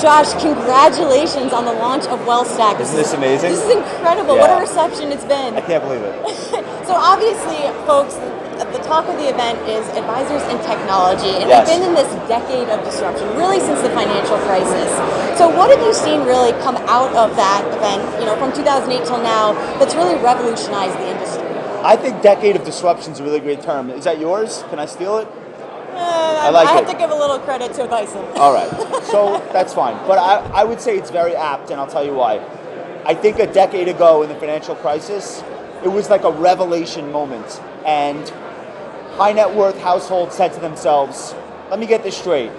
Josh, congratulations on the launch of WealthStack. Isn't this amazing? This is incredible. Yeah. What a reception it's been. I can't believe it. So obviously, folks, the talk of the event is advisors and technology, and Yes. we've been in this decade of disruption, really since the financial crisis. So what have you seen really come out of that event, from 2008 till now, that's really revolutionized the industry? I think decade of disruption is a really great term. Is that yours? Can I steal it? I have to give a little credit to Bison. All right, so that's fine. But I would say it's very apt, and I'll tell you why. I think a decade ago in the financial crisis, it was like a revelation moment. And high net worth households said to themselves, let me get this straight.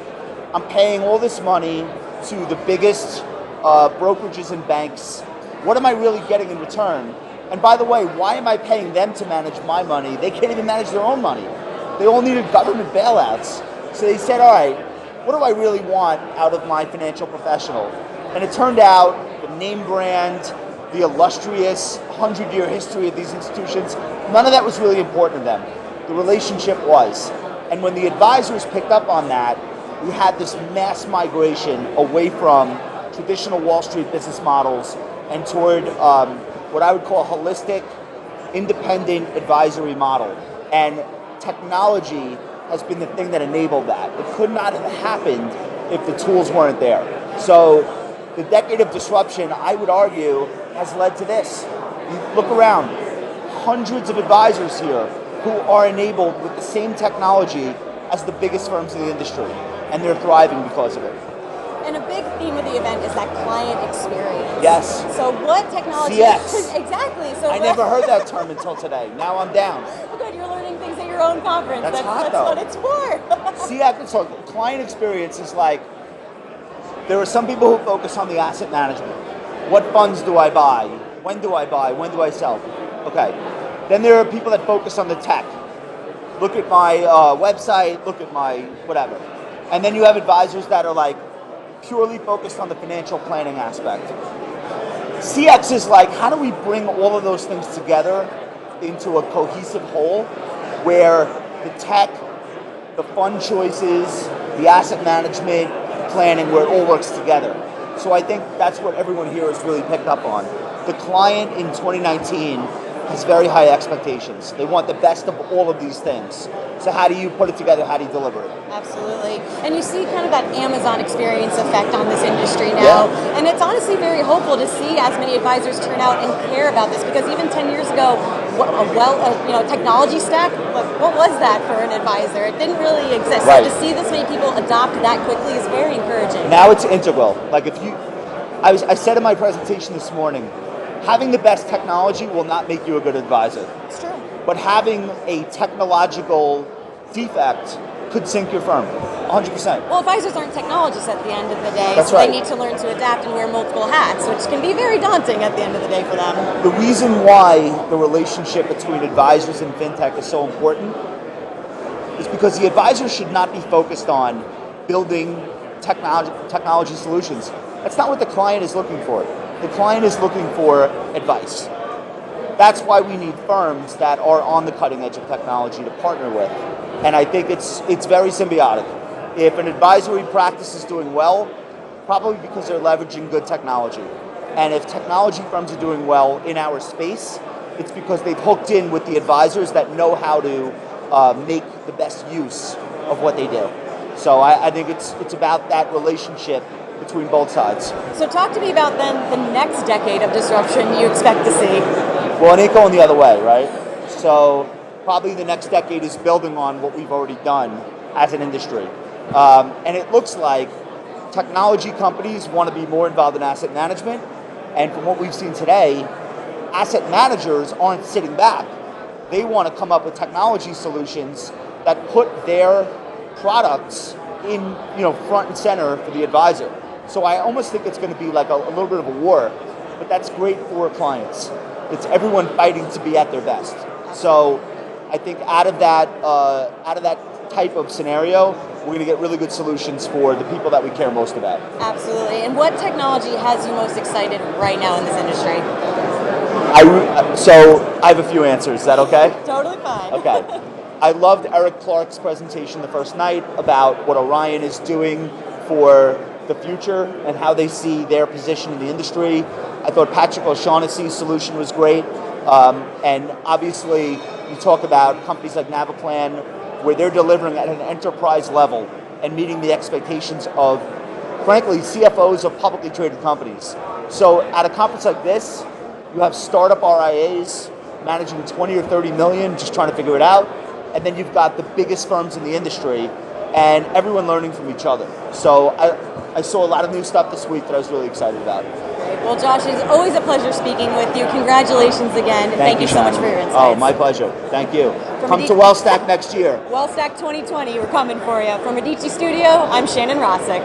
I'm paying all this money to the biggest brokerages and banks. What am I really getting in return? And by the way, why am I paying them to manage my money? They can't even manage their own money. They all needed government bailouts. So they said, all right, what do I really want out of my financial professional? And it turned out the name brand, the illustrious 100-year history of these institutions, none of that was really important to them. The relationship was. And when the advisors picked up on that, we had this mass migration away from traditional Wall Street business models and toward what I would call a holistic, independent advisory model. And technology has been the thing that enabled that. It could not have happened if the tools weren't there. So the decade of disruption, I would argue, has led to this. You look around, hundreds of advisors here who are enabled with the same technology as the biggest firms in the industry, and they're thriving because of it. And a big theme of the event is that client experience. Yes. So what technology... CX. Exactly. So I never heard that term until today. Now I'm down. Well, good, you're learning things at your own conference. That's hot, though. What it's for. CX, so client experience is like, there are some people who focus on the asset management. What funds do I buy? When do I buy? When do I sell? Okay. Then there are people that focus on the tech. Look at my website, look at my whatever. And then you have advisors that are like purely focused on the financial planning aspect. CX is like, how do we bring all of those things together into a cohesive whole where the tech, the fund choices, the asset management, planning, where it all works together. So I think that's what everyone here has really picked up on. The client in 2019 has very high expectations. They want the best of all of these things. So how do you put it together? How do you deliver it? Absolutely. And you see kind of that Amazon experience effect on this industry now. Yeah. And it's honestly very hopeful to see as many advisors turn out and care about this, because even 10 years ago, technology stack, what was that for an advisor? It didn't really exist. Right. So to see this many people adopt that quickly is very encouraging. Now it's integral. Like I said in my presentation this morning, having the best technology will not make you a good advisor. It's true. But having a technological defect could sink your firm, 100%. Well, advisors aren't technologists at the end of the day, That's so right. They need to learn to adapt and wear multiple hats, which can be very daunting at the end of the day for them. The reason why the relationship between advisors and FinTech is so important is because the advisor should not be focused on building technology solutions. That's not what the client is looking for. The client is looking for advice. That's why we need firms that are on the cutting edge of technology to partner with. And I think it's very symbiotic. If an advisory practice is doing well, probably because they're leveraging good technology. And if technology firms are doing well in our space, it's because they've hooked in with the advisors that know how to make the best use of what they do. So I think it's about that relationship between both sides. So talk to me about then the next decade of disruption you expect to see. Well, it ain't going the other way, right? So probably the next decade is building on what we've already done as an industry. And it looks like technology companies want to be more involved in asset management. And from what we've seen today, asset managers aren't sitting back. They want to come up with technology solutions that put their products in, front and center for the advisor. So I almost think it's going to be like a little bit of a war, but that's great for clients. It's everyone fighting to be at their best. So I think out of that type of scenario, we're going to get really good solutions for the people that we care most about. Absolutely. And what technology has you most excited right now in this industry? So I have a few answers. Is that okay? Totally fine. Okay. I loved Eric Clark's presentation the first night about what Orion is doing for the future and how they see their position in the industry. I thought Patrick O'Shaughnessy's solution was great. And obviously, you talk about companies like Naviplan, where they're delivering at an enterprise level and meeting the expectations of, frankly, CFOs of publicly traded companies. So at a conference like this, you have startup RIAs managing 20 or 30 million, just trying to figure it out. And then you've got the biggest firms in the industry and everyone learning from each other. So I saw a lot of new stuff this week that I was really excited about. Great. Well, Josh, it's always a pleasure speaking with you. Congratulations again. Thank you so much for your insights. Oh, my pleasure. Thank you. Come to WealthStack next year. WealthStack 2020, we're coming for you. From Medici Studio, I'm Shannon Rossick.